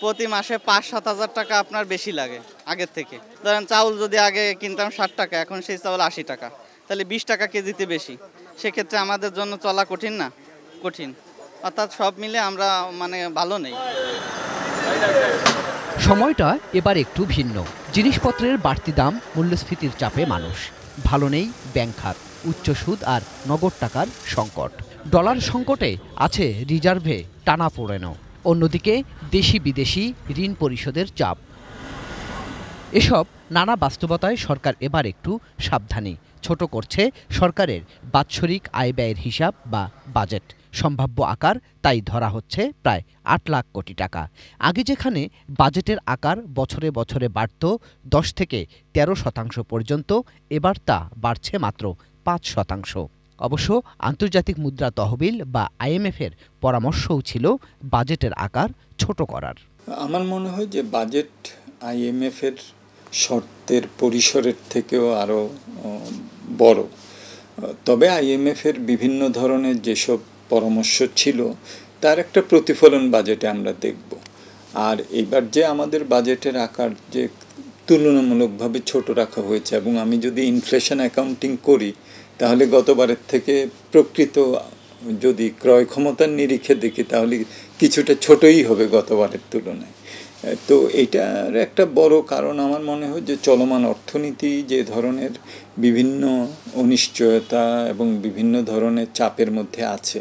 প্রতি মাসে ৫-৭ হাজার টাকা আপনার বেশি লাগে আগের থেকে। ধরেন চাউল যদি আগে কিনতাম ৬০ টাকা, এখন সেই চাউল ৮০ টাকা, তাহলে ২০ টাকা কেজিতে বেশি। সেক্ষেত্রে আমাদের জন্য চলা কঠিন না? কঠিন। অর্থাৎ সব মিলে আমরা ভালো নেই। সময়টা এবার একটু ভিন্ন। জিনিসপত্রের বাড়তি দাম, মূল্যস্ফীতির চাপে মানুষ। ভালো নেই ব্যাংক খাত, উচ্চ সুদ আর নগদ টাকার সংকট। ডলার সংকটে আছে রিজার্ভে টানাপোড়েনও। অন্যদিকে দেশি বিদেশি ঋণ পরিশোধের চাপ। এসব নানা বাস্তবতায় সরকার এবার একটু সাবধানী। ছোট করছে সরকারের বাৎসরিক আয় ব্যয়ের হিসাব বা বাজেট। সম্ভাব্য আকার তাই ধরা হচ্ছে প্রায় ৮ লাখ কোটি টাকা। আগে যেখানে বাজেটের আকার বছরে বছরে বাড়ত ১০ থেকে ১৩% পর্যন্ত, এবার তা বাড়ছে মাত্র ৫%। অবশ্য আন্তর্জাতিক মুদ্রা তহবিল বা IMF-এর পরামর্শও ছিল বাজেটের আকার ছোট করার। আমার মনে হয় যে বাজেট IMF-এর শর্তের পরিসরের থেকেও আরও বড়। তবে IMF-এর বিভিন্ন ধরনের যেসব পরামর্শ ছিল তার একটা প্রতিফলন বাজেটে আমরা দেখব। আর এবার যে আমাদের বাজেটের আকার যে তুলনামূলকভাবে ছোট রাখা হয়েছে, এবং আমি যদি ইনফ্লেশন অ্যাকাউন্টিং করি তাহলে গতবারের থেকে প্রকৃত যদি ক্রয় ক্ষমতার নিরিখে দেখি তাহলে কিছুটা ছোটই হবে গতবারের তুলনায়। তো এটার একটা বড় কারণ আমার মনে হয় যে চলমান অর্থনীতি যে ধরনের বিভিন্ন অনিশ্চয়তা এবং বিভিন্ন ধরনের চাপের মধ্যে আছে,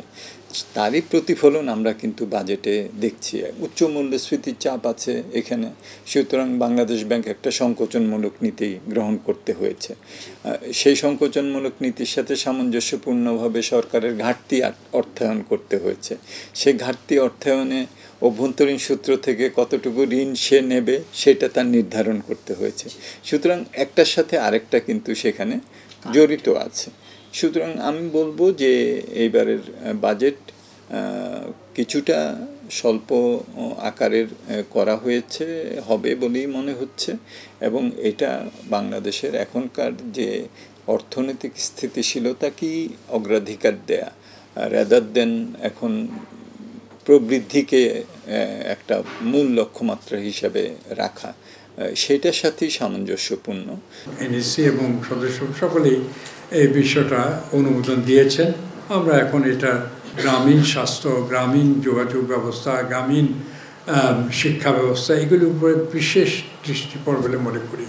তারই প্রতিফলন আমরা কিন্তু বাজেটে দেখছি। উচ্চ মূল্যস্ফীতির চাপ আছে এখানে, সুতরাং বাংলাদেশ ব্যাংক একটা সংকোচনমূলক নীতি গ্রহণ করতে হয়েছে। সেই সংকোচনমূলক নীতির সাথে সামঞ্জস্যপূর্ণভাবে সরকারের ঘাটতি অর্থায়ন করতে হয়েছে। সেই ঘাটতি অর্থায়নে অভ্যন্তরীণ সূত্র থেকে কতটুকু ঋণ সে নেবে সেটা তার নির্ধারণ করতে হয়েছে। সুতরাং একটার সাথে আরেকটা কিন্তু সেখানে জড়িত আছে। সুতরাং আমি বলবো যে এইবারের বাজেট কিছুটা স্বল্প আকারের করা হয়েছে হবে বলেই মনে হচ্ছে, এবং এটা বাংলাদেশের এখনকার যে অর্থনৈতিক স্থিতিশীলতাকেই অগ্রাধিকার দেয়া, রাদার দেন এখন প্রবৃদ্ধিকে একটা মূল লক্ষ্যমাত্রা হিসাবে রাখা, সেটার সাথেই সামঞ্জস্যপূর্ণ। NEC এবং সদস্য সকলেই এই বিষয়টা অনুমোদন দিয়েছেন। আমরা এখন এটা গ্রামীণ স্বাস্থ্য, গ্রামীণ যোগাযোগ ব্যবস্থা, গ্রামীণ শিক্ষা ব্যবস্থা, এগুলির উপরে বিশেষ দৃষ্টি পড়বে বলে মনে করি।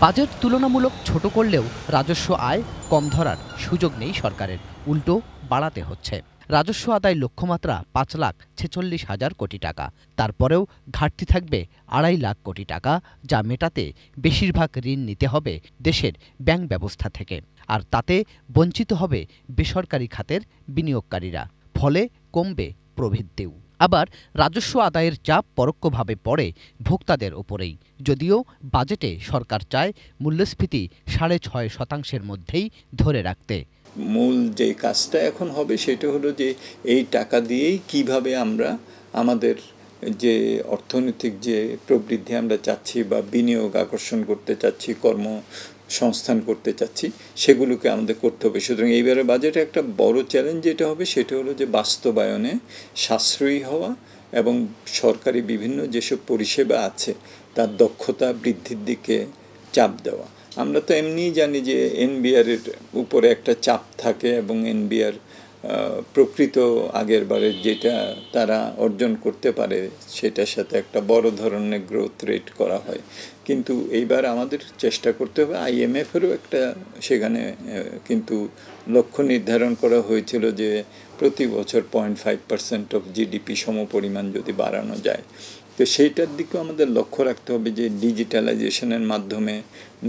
বাজেট তুলনামূলক ছোট করলেও রাজস্ব আয় কম ধরার সুযোগ নেই সরকারের, উল্টো বাড়াতে হচ্ছে। রাজস্ব আদায় লক্ষ্যমাত্রা ৫,৪৬,০০০ কোটি টাকা। তারপরেও ঘাটতি থাকবে ২.৫ লাখ কোটি টাকা, যা মেটাতে বেশিরভাগ ঋণ নিতে হবে দেশের ব্যাংক ব্যবস্থা থেকে। আর তাতে বঞ্চিত হবে বেসরকারি খাতের বিনিয়োগকারীরা। ফলে কমবে প্রবৃদ্ধিও। আবার রাজস্ব আদায়ের চাপ পরোক্ষভাবে পড়ে ভোক্তাদের ওপরেই। যদিও বাজেটে সরকার চায় মূল্যস্ফীতি ৬.৫% মধ্যেই ধরে রাখতে। মূল যে কাজটা এখন হবে সেটা হলো যে এই টাকা দিয়েই কিভাবে আমরা আমাদের যে অর্থনৈতিক যে প্রবৃদ্ধি আমরা চাচ্ছি বা বিনিয়োগ আকর্ষণ করতে চাচ্ছি, কর্মসংস্থান করতে চাচ্ছি, সেগুলোকে আমাদের করতে হবে। সুতরাং এইবারে বাজেটে একটা বড় চ্যালেঞ্জ যেটা হবে সেটা হলো যে বাস্তবায়নে সাশ্রয়ী হওয়া এবং সরকারি বিভিন্ন যেসব পরিষেবা আছে তার দক্ষতা বৃদ্ধির দিকে চাপ দেওয়া। আমরা তো এমনিই জানি যে NBR-এর উপরে একটা চাপ থাকে, এবং NBR প্রকৃত আগের বারের যেটা তারা অর্জন করতে পারে সেটার সাথে একটা বড় ধরনের গ্রোথ রেট করা হয়। কিন্তু এইবার আমাদের চেষ্টা করতে হবে, IMF-এরও একটা সেখানে কিন্তু লক্ষ্য নির্ধারণ করা হয়েছিল যে প্রতি বছর 0.5% অফ GDP সমপরিমাণ যদি বাড়ানো যায়। তো সেইটার দিকেও আমাদের লক্ষ্য রাখতে হবে যে ডিজিটালাইজেশনের মাধ্যমে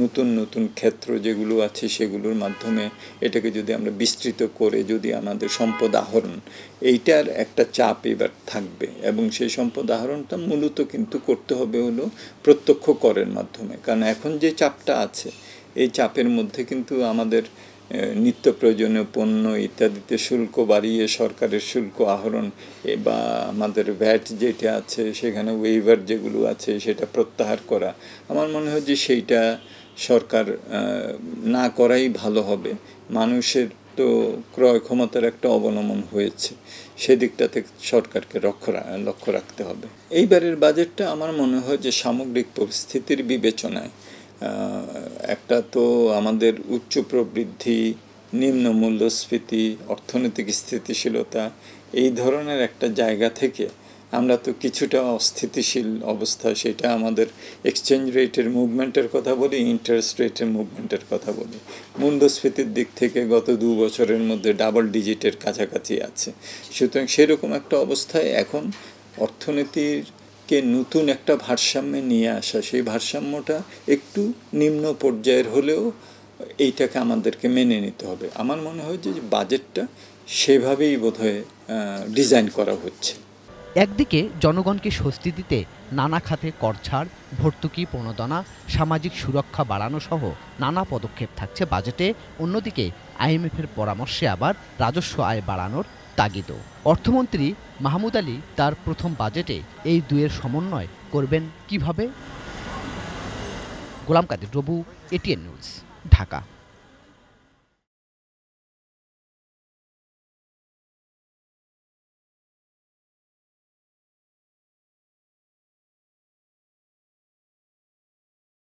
নতুন নতুন ক্ষেত্র যেগুলো আছে সেগুলোর মাধ্যমে এটাকে যদি আমরা বিস্তৃত করে যদি আমাদের সম্পদ আহরণ, এইটার একটা চাপ এবার থাকবে, এবং সেই সম্পদ আহরণটা মূলত কিন্তু করতে হবে হলো প্রত্যক্ষ করের মাধ্যমে। কারণ এখন যে চাপটা আছে এই চাপের মধ্যে কিন্তু আমাদের নিত্য প্রয়োজনীয় পণ্য ইত্যাদিতে শুল্ক বাড়িয়ে সরকারের শুল্ক আহরণ বা আমাদের ভ্যাট যেটা আছে সেখানে ওয়েইভার যেগুলো আছে সেটা প্রত্যাহার করা, আমার মনে হয় যে সেইটা সরকার না করাই ভালো হবে। মানুষের তো ক্রয় ক্ষমতার একটা অবনমন হয়েছে, সেদিকটাতে সরকারকে লক্ষ্য রাখতে হবে। এইবারের বাজেটটা আমার মনে হয় যে সামগ্রিক পরিস্থিতির বিবেচনায়, একটা তো আমাদের উচ্চ প্রবৃদ্ধি, নিম্ন মূল্যস্ফীতি, অর্থনৈতিক স্থিতিশীলতা, এই ধরনের একটা জায়গা থেকে আমরা তো কিছুটা অস্থিতিশীল অবস্থা, সেটা আমাদের এক্সচেঞ্জ রেটের মুভমেন্টের কথা বলি, ইন্টারেস্ট রেটের মুভমেন্টের কথা বলি, মূল্যস্ফীতির দিক থেকে গত 2 বছরের মধ্যে ডাবল ডিজিটের কাছাকাছি আছে। সুতরাং সেরকম একটা অবস্থায় এখন অর্থনীতিকে নতুন একটা ভারসাম্যে নিয়ে আসা, সেই ভারসাম্যটা একটু নিম্ন পর্যায়ের হলেও এইটাকে আমাদেরকে মেনে নিতে হবে। আমার মনে হয় যে বাজেটটা সেভাবেই বোধহয় ডিজাইন করা হচ্ছে। একদিকে জনগণকে স্বস্তি দিতে নানা খাতে কর ছাড়, ভর্তুকি প্রণোদনা, সামাজিক সুরক্ষা বাড়ানো সহ নানা পদক্ষেপ থাকছে বাজেটে। অন্যদিকে আইএমএফের পরামর্শে আবার রাজস্ব আয় বাড়ানোর তাগিদও। অর্থমন্ত্রী মাহমুদ আলী তার প্রথম বাজেটে এই দুয়ের সমন্বয় করবেন কিভাবে? গোলাম কাদের রবু, এটিএন নিউজ, ঢাকা।